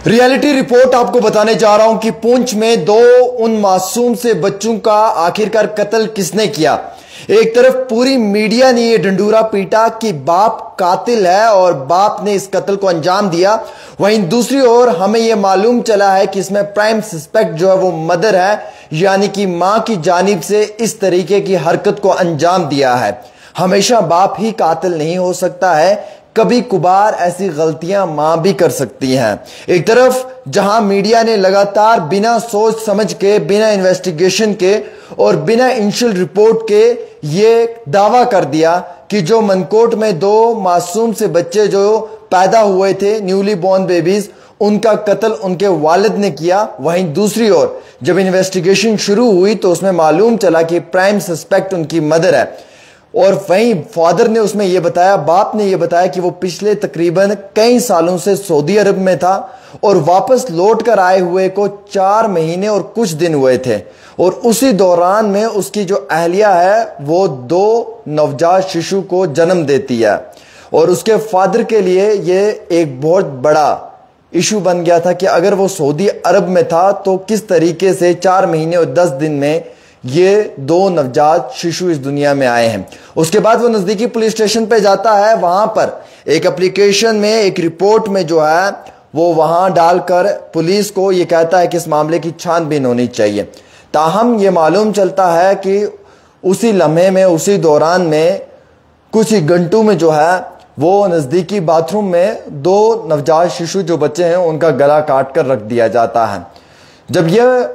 Reality report आपको बताने जा रहा हूं कि पुंछ में दो उन मासूम से बच्चों का आखिरकार कत्ल किसने किया। एक तरफ पूरी मीडिया ने यह ढंढूरा पीटा कि बाप कातिल है और बाप ने इस कत्ल को अंजाम दिया, वहीं दूसरी ओर हमें यह मालूम चला है कि इसमें प्राइम सस्पेक्ट जो है वो मदर है, यानी कि मां की जानिब से इस तरीके की हरकत को अंजाम दिया है। हमेशा बाप ही कातिल नहीं हो सकता है, कभी कुबार ऐसी गलतियां मां भी कर सकती हैं। एक तरफ जहां मीडिया ने लगातार बिना सोच समझ के, बिना इन्वेस्टिगेशन के और बिना इनिशियल रिपोर्ट के ये दावा कर दिया कि जो मनकोट में दो मासूम से बच्चे जो पैदा हुए थे, न्यूली बॉर्न बेबीज, उनका कत्ल उनके वालिद ने किया। वहीं दूसरी ओर जब इन्वेस्टिगेशन शुरू हुई तो उसमें मालूम चला कि प्राइम सस्पेक्ट उनकी मदर है। और वहीं फादर ने उसमें यह बताया, बाप ने यह बताया कि वो पिछले तकरीबन कई सालों से सऊदी अरब में था और वापस लौट कर आए हुए को 4 महीने और कुछ दिन हुए थे, और उसी दौरान में उसकी जो अहलिया है वो 2 नवजात शिशु को जन्म देती है। और उसके फादर के लिए ये एक बहुत बड़ा इशू बन गया था कि अगर वो सऊदी अरब में था तो किस तरीके से 4 महीने और 10 दिन में ये 2 नवजात शिशु इस दुनिया में आए हैं। उसके बाद वो नजदीकी पुलिस स्टेशन पे जाता है, वहां पर एक एप्लीकेशन में, एक रिपोर्ट में जो है वो वहां डालकर पुलिस को ये कहता है कि इस मामले की छानबीन होनी चाहिए। ताहम ये मालूम चलता है कि उसी लम्हे में, उसी दौरान में, कुछ ही घंटों में जो है वो नजदीकी बाथरूम में 2 नवजात शिशु जो बच्चे हैं उनका गला काट कर रख दिया जाता है। जब यह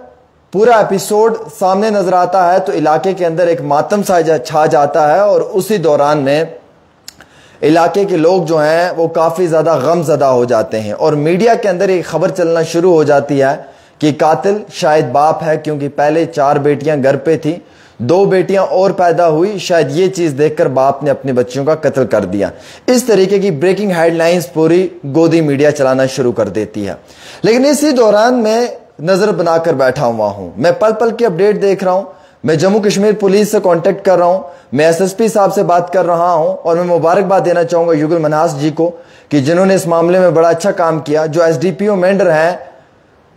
पूरा एपिसोड सामने नजर आता है तो इलाके के अंदर एक मातम सा छा जाता है और उसी दौरान में इलाके के लोग जो हैं वो काफी ज्यादा गमज़दा हो जाते हैं और मीडिया के अंदर एक खबर चलना शुरू हो जाती है कि कातिल शायद बाप है, क्योंकि पहले 4 बेटियां घर पे थी, 2 बेटियां और पैदा हुई, शायद ये चीज देखकर बाप ने अपने बच्चों का कत्ल कर दिया। इस तरीके की ब्रेकिंग हेडलाइंस पूरी गोदी मीडिया चलाना शुरू कर देती है। लेकिन इसी दौरान मैं नजर बनाकर बैठा हुआ हूं, मैं पल पल की अपडेट देख रहा हूं, मैं जम्मू कश्मीर पुलिस से कांटेक्ट कर रहा हूं, मैं एसएसपी साहब से बात कर रहा हूं और मैं मुबारकबाद देना चाहूंगा युगल मन्हास जी को कि जिन्होंने इस मामले में बड़ा अच्छा काम किया। जो एसडीपीओ मेंढर हैं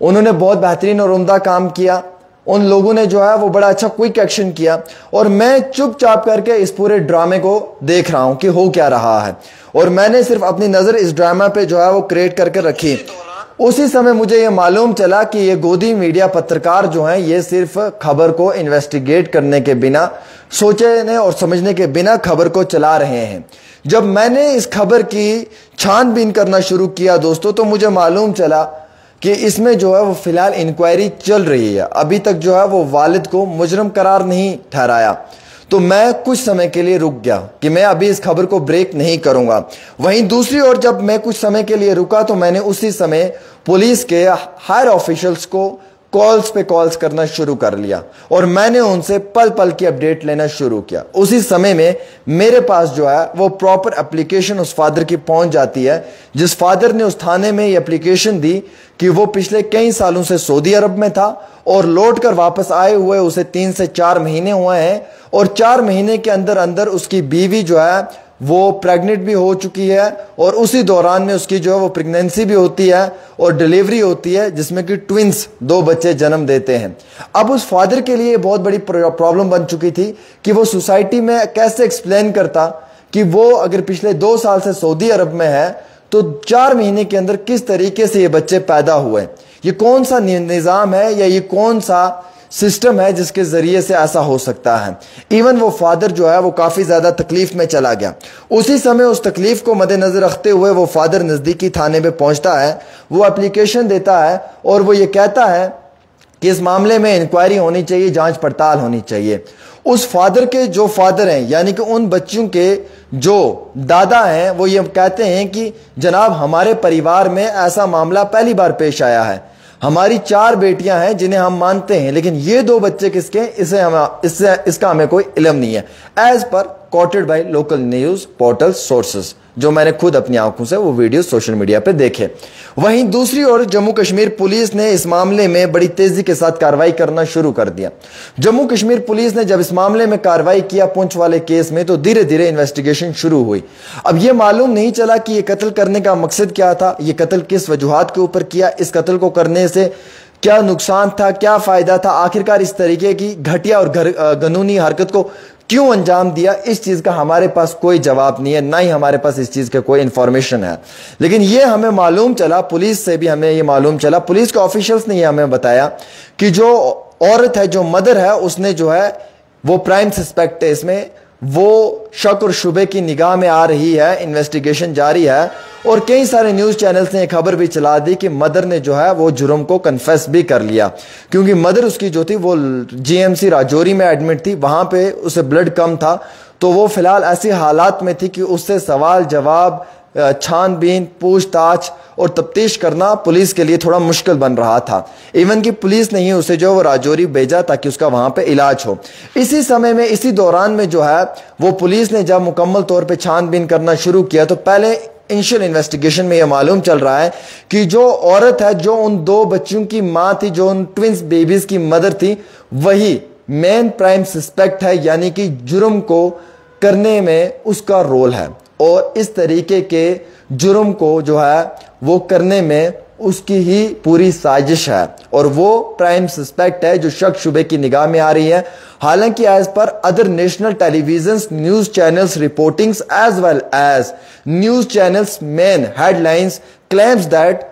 उन्होंने बहुत बेहतरीन और उम्दा काम किया, उन लोगों ने जो है वो बड़ा अच्छा क्विक एक्शन किया और मैं चुपचाप करके इस पूरे ड्रामे को देख रहा हूं कि हो क्या रहा है। और मैंने सिर्फ अपनी नजर इस ड्रामा पे जो है वो क्रिएट करके रखी। उसी समय मुझे यह मालूम चला कि ये गोदी मीडिया पत्रकार जो हैं ये सिर्फ खबर को इन्वेस्टिगेट करने के बिना, सोचने और समझने के बिना खबर को चला रहे हैं। जब मैंने इस खबर की छानबीन करना शुरू किया दोस्तों, तो मुझे मालूम चला कि इसमें जो है वो फिलहाल इंक्वायरी चल रही है, अभी तक जो है वो वालिद को मुजरम करार नहीं ठहराया। तो मैं कुछ समय के लिए रुक गया कि मैं अभी इस खबर को ब्रेक नहीं करूंगा। वहीं दूसरी ओर जब मैं कुछ समय के लिए रुका तो मैंने उसी समय पुलिस के हायर ऑफिशियल्स को कॉल्स पे कॉल्स करना शुरू कर लिया और मैंने उनसे पल पल की अपडेट लेना शुरू किया। उसी समय में मेरे पास जो है वो प्रॉपर एप्लीकेशन उस फादर की पहुंच जाती है, जिस फादर ने उस थाने में ये एप्लीकेशन दी कि वो पिछले कई सालों से सऊदी अरब में था और लौट कर वापस आए हुए उसे 3 से 4 महीने हुए हैं और 4 महीने के अंदर अंदर उसकी बीवी जो है वो प्रेग्नेंट भी हो चुकी है और उसी दौरान में उसकी जो है वो प्रेगनेंसी भी होती है और डिलीवरी होती है, जिसमें कि ट्विंस 2 बच्चे जन्म देते हैं। अब उस फादर के लिए बहुत बड़ी प्रॉब्लम बन चुकी थी कि वो सोसाइटी में कैसे एक्सप्लेन करता कि वो अगर पिछले 2 साल से सऊदी अरब में है तो 4 महीने के अंदर किस तरीके से ये बच्चे पैदा हुए। ये कौन सा निजाम है या ये कौन सा सिस्टम है जिसके जरिए से ऐसा हो सकता है। इवन वो फादर जो है वो काफी ज्यादा तकलीफ में चला गया। उसी समय उस तकलीफ को मद्देनजर रखते हुए वो फादर नजदीकी थाने में पहुंचता है, वो एप्लीकेशन देता है और वो ये कहता है कि इस मामले में इंक्वायरी होनी चाहिए, जांच पड़ताल होनी चाहिए। उस फादर के जो फादर हैं, यानी कि उन बच्चों के जो दादा हैं, वो ये कहते हैं कि जनाब हमारे परिवार में ऐसा मामला पहली बार पेश आया है, हमारी 4 बेटियां हैं जिन्हें हम मानते हैं, लेकिन ये 2 बच्चे किसके, इसका हमें कोई इल्म नहीं है, as per quoted by local news portal sources. जो मैंने खुद अपनी आंखों से वो वीडियो सोशल मीडिया पे देखे। वहीं दूसरी ओर जम्मू कश्मीर पुलिस ने इस मामले में बड़ी तेजी के साथ कार्रवाई करना शुरू कर दिया। जम्मू कश्मीर पुलिस ने जब इस मामले में कार्रवाई किया पुंछ वाले केस में, तो धीरे धीरे इन्वेस्टिगेशन शुरू हुई। अब यह मालूम नहीं चला कि यह कत्ल करने का मकसद क्या था, यह कत्ल किस वजूहात के ऊपर किया, इस कत्ल को करने से क्या नुकसान था, क्या फायदा था, आखिरकार इस तरीके की घटिया और कानूनी हरकत को क्यों अंजाम दिया, इस चीज का हमारे पास कोई जवाब नहीं है, ना ही हमारे पास इस चीज का कोई इंफॉर्मेशन है। लेकिन यह हमें मालूम चला, पुलिस से भी हमें यह मालूम चला, पुलिस के ऑफिशियल्स ने यह हमें बताया कि जो औरत है, जो मदर है, उसने जो है वो प्राइम सस्पेक्ट है इसमें, वो शक और शुबे की निगाह में आ रही है, इन्वेस्टिगेशन जारी है। और कई सारे न्यूज चैनल्स ने खबर भी चला दी कि मदर ने जो है वो जुर्म को कन्फेस भी कर लिया, क्योंकि मदर उसकी जो थी वो जीएमसी राजौरी में एडमिट थी, वहां पे उसे ब्लड कम था, तो वो फिलहाल ऐसी हालात में थी कि उससे सवाल जवाब, छानबीन, पूछताछ और तफ्तीश करना पुलिस के लिए थोड़ा मुश्किल बन रहा था। इवन कि पुलिस ने ही उसे जो वो राजौरी भेजा ताकि उसका वहां पे इलाज हो। इसी समय में, इसी दौरान में जो है वो पुलिस ने जब मुकम्मल तौर पे छानबीन करना शुरू किया, तो पहले इनिशियल इन्वेस्टिगेशन में यह मालूम चल रहा है कि जो औरत है, जो उन 2 बच्चों की मां थी, जो उन ट्विंस बेबीज की मदर थी, वही मेन प्राइम सस्पेक्ट है, यानी कि जुर्म को करने में उसका रोल है। और इस तरीके के जुर्म को जो है वो करने में उसकी ही पूरी साजिश है, और वो प्राइम सस्पेक्ट है जो शक शुबे की निगाह में आ रही है। हालांकि as per other national television news channels reportings as well as news channels main headlines claims that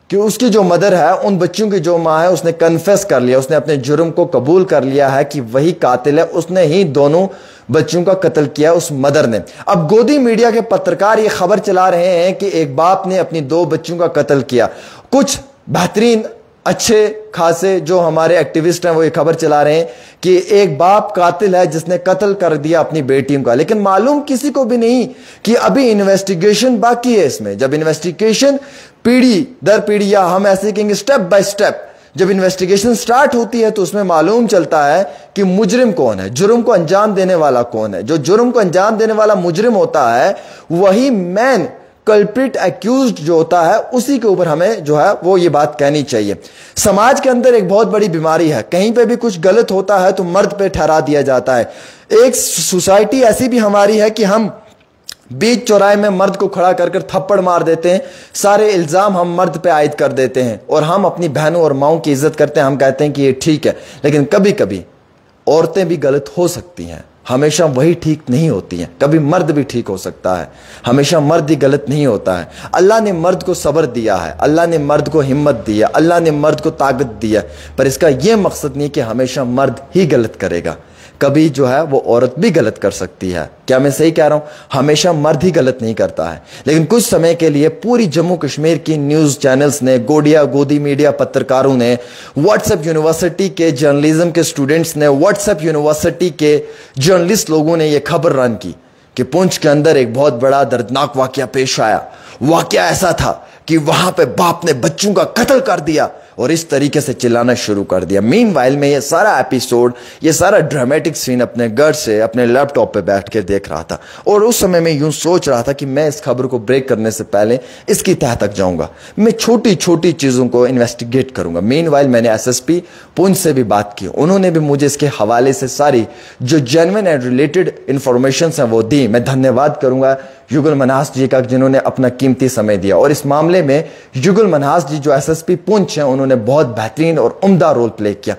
कि उसकी जो मदर है, उन बच्चों की जो मां है, उसने कन्फेस कर लिया, उसने अपने जुर्म को कबूल कर लिया है कि वही कातिल है, उसने ही दोनों बच्चों का कत्ल किया, उस मदर ने। अब गोदी मीडिया के पत्रकार ये खबर चला रहे हैं कि एक बाप ने अपनी 2 बच्चों का कत्ल किया। कुछ बेहतरीन अच्छे खासे जो हमारे एक्टिविस्ट हैं वो ये खबर चला रहे हैं कि एक बाप कातिल है जिसने कत्ल कर दिया अपनी बेटियों का। लेकिन मालूम किसी को भी नहीं कि अभी इन्वेस्टिगेशन बाकी है इसमें। जब इन्वेस्टिगेशन पीढ़ी दर पीढ़ी, या हम ऐसे कहेंगे स्टेप बाय स्टेप, जब इन्वेस्टिगेशन स्टार्ट होती है तो उसमें मालूम चलता है कि मुजरिम कौन है, जुर्म को अंजाम देने वाला कौन है। जो जुर्म को अंजाम देने वाला मुजरिम होता है वही मैन कल्प्रिट एक्यूज्ड जो होता है, उसी के ऊपर हमें जो है वो ये बात कहनी चाहिए। समाज के अंदर एक बहुत बड़ी बीमारी है, कहीं पे भी कुछ गलत होता है तो मर्द पे ठहरा दिया जाता है। एक सोसाइटी ऐसी भी हमारी है कि हम बीच चौराहे में मर्द को खड़ा कर थप्पड़ मार देते हैं, सारे इल्जाम हम मर्द पे आयद कर देते हैं, और हम अपनी बहनों और माओं की इज्जत करते हैं, हम कहते हैं कि ये ठीक है। लेकिन कभी कभी औरतें भी गलत हो सकती हैं, हमेशा वही ठीक नहीं होती हैं। कभी मर्द भी ठीक हो सकता है, हमेशा मर्द ही गलत नहीं होता है। अल्लाह ने मर्द को सब्र दिया है, अल्लाह ने मर्द को हिम्मत दी है, अल्लाह ने मर्द को ताकत दी है, पर इसका यह मकसद नहीं कि हमेशा मर्द ही गलत करेगा। कभी जो है वो औरत भी गलत कर सकती है। क्या मैं सही कह रहा हूं? हमेशा मर्द ही गलत नहीं करता है। लेकिन कुछ समय के लिए पूरी जम्मू कश्मीर की न्यूज चैनल्स ने, गोदी मीडिया पत्रकारों ने, व्हाट्सएप यूनिवर्सिटी के जर्नलिज्म के स्टूडेंट्स ने, व्हाट्सएप यूनिवर्सिटी के जर्नलिस्ट लोगों ने यह खबर रन की कि पुंछ के अंदर एक बहुत बड़ा दर्दनाक वाकया पेश आया। वाकया ऐसा था कि वहां पे बाप ने बच्चों का कत्ल कर दिया और इस तरीके से चिल्लाना शुरू कर दिया। मीनवाइल में ये सारा एपिसोड, ये सारा ड्रामेटिक सीन अपने घर से अपने लैपटॉप पे बैठ के देख रहा था, और उस समय में यूं सोच रहा था कि मैं इस खबर को ब्रेक करने से पहले इसकी तह तक जाऊंगा, मैं छोटी छोटी चीजों को इन्वेस्टिगेट करूंगा। मीनवाइल मैंने एसएसपी पुंछ से भी बात की, उन्होंने भी मुझे इसके हवाले से सारी जो जेन्युइन एंड रिलेटेड इंफॉर्मेशन है वो दी। मैं धन्यवाद करूंगा युगल मन्हास जी का, जिन्होंने अपना कीमती समय दिया। और इस मामले में युगल मन्हास जी जो एसएसपी पुंछ हैं, उन्होंने बहुत बेहतरीन और उम्दा रोल प्ले किया।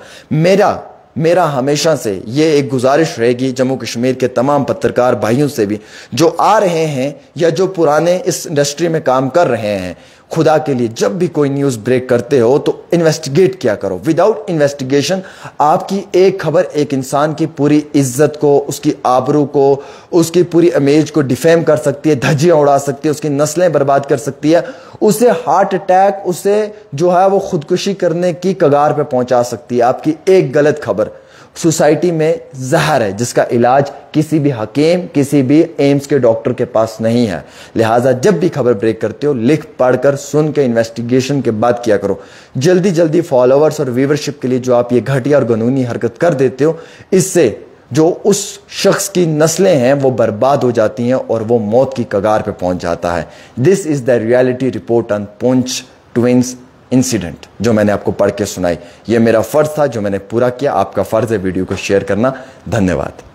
मेरा हमेशा से ये एक गुजारिश रहेगी जम्मू कश्मीर के तमाम पत्रकार भाइयों से भी, जो आ रहे हैं या जो पुराने इस इंडस्ट्री में काम कर रहे हैं, खुदा के लिए जब भी कोई न्यूज ब्रेक करते हो तो इन्वेस्टिगेट किया करो। विदाउट इन्वेस्टिगेशन आपकी एक खबर एक इंसान की पूरी इज्जत को, उसकी आबरू को, उसकी पूरी इमेज को डिफेम कर सकती है, धज्जियां उड़ा सकती है, उसकी नस्लें बर्बाद कर सकती है, उसे हार्ट अटैक, उसे जो है वो खुदकुशी करने की कगार पे पहुंचा सकती है। आपकी एक गलत खबर सोसाइटी में जहर है जिसका इलाज किसी भी हकीम, किसी भी एम्स के डॉक्टर के पास नहीं है। लिहाजा जब भी खबर ब्रेक करते हो, लिख पढ़कर सुन के इन्वेस्टिगेशन के बाद किया करो। जल्दी जल्दी फॉलोअर्स और व्यूवरशिप के लिए जो आप ये घटिया और कानूनी हरकत कर देते हो, इससे जो उस शख्स की नस्लें हैं वो बर्बाद हो जाती हैं और वो मौत की कगार पे पहुंच जाता है। This is the reality report on Poonch twins incident जो मैंने आपको पढ़ के सुनाई। ये मेरा फर्ज था जो मैंने पूरा किया। आपका फर्ज है वीडियो को शेयर करना। धन्यवाद।